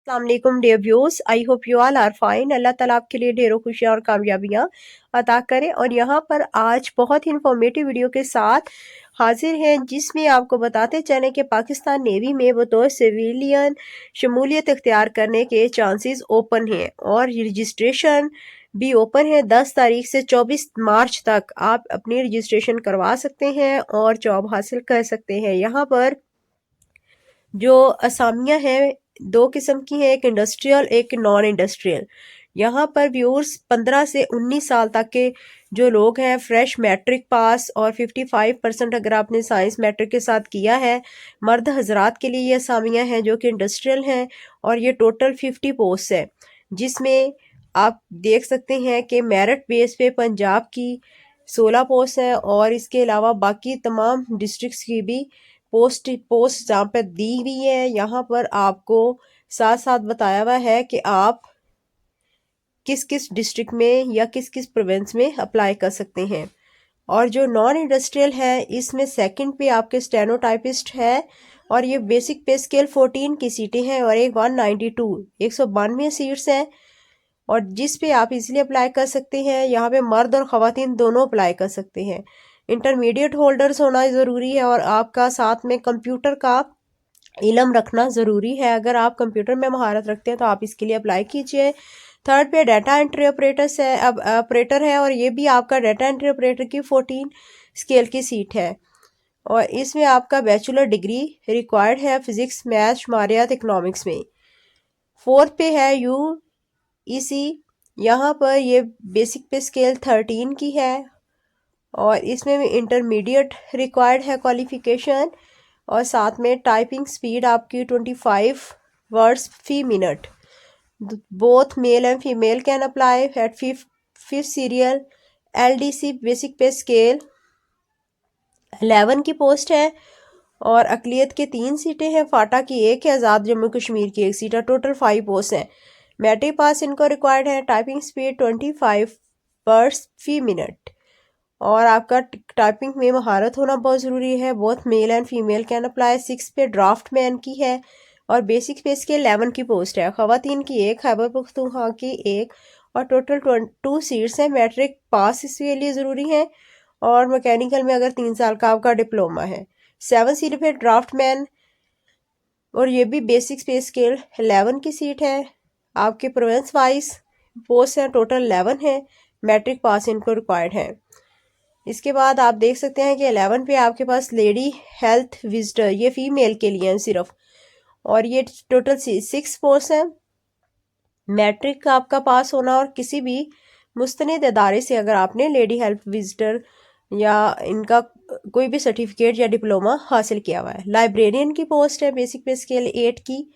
अस्सलाम वालेकुम dear viewers, I hope you all are fine. Allah ताला आपके लिए ढेरों खुशियां और कामयाबियां अता करे। और यहाँ पर आज बहुत ही इंफॉर्मेटिव वीडियो के साथ हाजिर हैं, जिसमें आपको बताते चलें कि पाकिस्तान नेवी में बतौर सिविलियन शमूलियत इख्तियार करने के चांसेस ओपन हैं और रजिस्ट्रेशन भी ओपन है। 10 तारीख से 24 मार्च तक आप अपनी रजिस्ट्रेशन करवा सकते हैं और जॉब हासिल कर सकते हैं। यहाँ पर जो असामियाँ हैं दो किस्म की हैं, एक इंडस्ट्रियल एक नॉन इंडस्ट्रियल। यहाँ पर व्यूअर्स 15 से 19 साल तक के जो लोग हैं, फ्रेश मैट्रिक पास और 55% अगर आपने साइंस मैट्रिक के साथ किया है, मर्द हजरात के लिए ये असामियाँ हैं जो कि इंडस्ट्रियल हैं। और ये टोटल 50 पोस्ट है, जिसमें आप देख सकते हैं कि मेरिट बेस पे पंजाब की 16 पोस्ट हैं और इसके अलावा बाकी तमाम डिस्ट्रिक्ट्स की भी पोस्ट जहाँ पे दी हुई है। यहाँ पर आपको साथ साथ बताया हुआ है कि आप किस किस डिस्ट्रिक्ट में या किस किस प्रोविंस में अप्लाई कर सकते हैं। और जो नॉन इंडस्ट्रियल है, इसमें सेकंड पे आपके स्टेनोटाइपिस्ट है और ये बेसिक पे स्केल 14 की सीटें हैं और एक 192 सीट्स हैं और जिस पे आप इजीली अप्लाई कर सकते हैं। यहाँ पे मर्द और ख़वातीन दोनों अप्लाई कर सकते हैं। इंटरमीडिएट होल्डर्स होना ज़रूरी है और आपका साथ में कंप्यूटर का इल्म रखना ज़रूरी है। अगर आप कंप्यूटर में महारत रखते हैं तो आप इसके लिए अप्लाई कीजिए। थर्ड पे डाटा एंट्री ऑपरेटर्स है, अब ऑपरेटर है और ये भी आपका डाटा एंट्री ऑपरेटर की 14 स्केल की सीट है और इसमें आपका बैचलर डिग्री रिक्वायर्ड है फिजिक्स मैथ शुमारियात इकनॉमिक्स में। फोर्थ पे है यूईसी, यहाँ पर ये बेसिक पे स्केल 13 की है और इसमें भी इंटरमीडिएट रिक्वायर्ड है क्वालिफिकेशन और साथ में टाइपिंग स्पीड आपकी 25 words fee minute. Both male and female can apply at fifth serial. LDC basic पे स्केल 11 की पोस्ट है और अकलियत के 3 सीटें हैं। फाटा की 1 है, आज़ाद जम्मू कश्मीर की 1 सीट है। टोटल 5 पोस्ट हैं। मैट्रिक पास इनको रिक्वायर्ड है। टाइपिंग स्पीड 25 वर्ड्स फी मिनट और आपका टाइपिंग में महारत होना बहुत ज़रूरी है। बहुत male and female can apply. 6 पे ड्राफ्ट मैन की है और बेसिक पे इसके 11 की पोस्ट है। ख़वातीन की 1, खैबर पख्तूनख्वा की 1 और टोटल 2 सीट्स हैं। मैट्रिक पास इसके लिए ज़रूरी है और मैकेनिकल में अगर 3 साल का आपका डिप्लोमा है। 7 सीट पे ड्राफ्ट मैन और ये भी बेसिक पे स्केल 11 की सीट है। आपके प्रोविंस वाइज पोस्ट हैं, टोटल 11 है। मैट्रिक पास इनको रिक्वायर्ड है। इसके बाद आप देख सकते हैं कि 11 पे आपके पास लेडी हेल्थ विजिटर, ये फीमेल के लिए हैं सिर्फ और ये टोटल 6 पोस्ट हैं। मैट्रिक का आपका पास होना और किसी भी मुस्तनिद इदारे से अगर आपने लेडी हेल्थ विजिटर या इनका कोई भी सर्टिफिकेट या डिप्लोमा हासिल किया हुआ है। लाइब्रेरियन की पोस्ट है बेसिक पे स्केल 8 की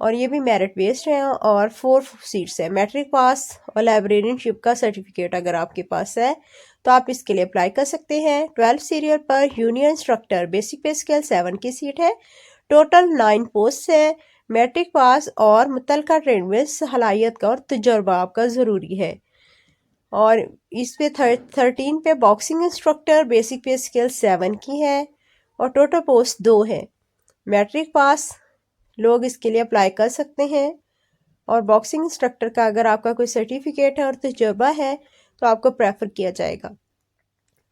और ये भी मेरिट बेस्ड है और 4 सीट्स है। मैट्रिक पास और लाइब्रेरियनशिप का सर्टिफिकेट अगर आपके पास है तो आप इसके लिए अप्लाई कर सकते हैं। 12 सीरियल पर जूनियर इंस्ट्रक्टर बेसिक पे स्केल 7 की सीट है। टोटल 9 पोस्ट है। मैट्रिक पास और मुतलका ट्रेड में सलाहियत का और तजुर्बा आपका ज़रूरी है। और इस पे 13 पे बॉक्सिंग इंस्ट्रक्टर बेसिक पे स्केल 7 की है और टोटल पोस्ट 2 है। मैट्रिक पास लोग इसके लिए अप्लाई कर सकते हैं और बॉक्सिंग इंस्ट्रक्टर का अगर आपका कोई सर्टिफिकेट है और तजुर्बा है तो आपको प्रेफर किया जाएगा।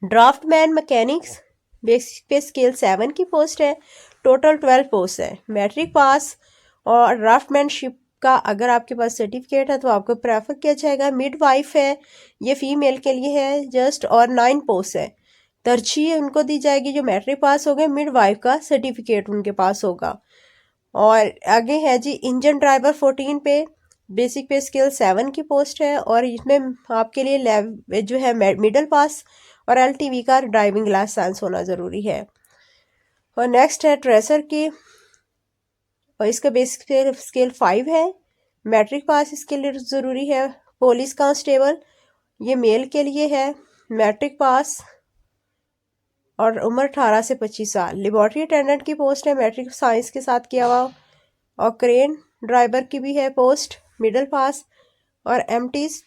ड्राफ्ट मैन मैकेनिक्स बेसिक पे स्केल 7 की पोस्ट है। टोटल 12 पोस्ट है। मैट्रिक पास और ड्राफ्टमैनशिप का अगर आपके पास सर्टिफिकेट है तो आपको प्रेफर किया जाएगा। मिड वाइफ है, ये फीमेल के लिए है जस्ट और 9 पोस्ट है। तरजीह उनको दी जाएगी जो मैट्रिक पास हो गए, मिड वाइफ का सर्टिफिकेट उनके पास होगा। और आगे है जी इंजन ड्राइवर 14 पे बेसिक पे स्केल 7 की पोस्ट है और इसमें आपके लिए जो है मिडल पास और एलटीवी का ड्राइविंग लाइसेंस होना ज़रूरी है। और नेक्स्ट है ट्रेसर की और इसका बेसिक स्केल 5 है। मैट्रिक पास इसके लिए ज़रूरी है। पुलिस कांस्टेबल ये मेल के लिए है, मैट्रिक पास और उम्र 18 से 25 साल। लेबॉर्ट्री अटेंडेंट की पोस्ट है, मैट्रिक साइंस के साथ किया हुआ। और क्रेन ड्राइवर की भी है पोस्ट, मिडल पास और एमटीज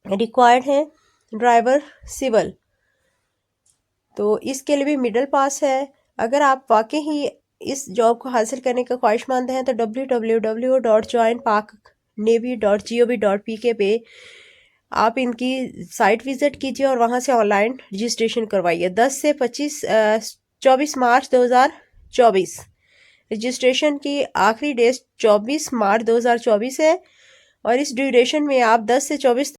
रिक्वायर्ड है। ड्राइवर सिविल तो इसके लिए भी मिडल पास है। अगर आप वाकई ही इस जॉब को हासिल करने का ख्वाहिशमंद हैं तो www.joinpaknavy.gov.pk पे आप इनकी साइट विजिट कीजिए और वहां से ऑनलाइन रजिस्ट्रेशन करवाइए। 10 से 24 मार्च 2024 रजिस्ट्रेशन की आखिरी डेट 24 मार्च 2024 है और इस ड्यूरेशन में आप 10 से 24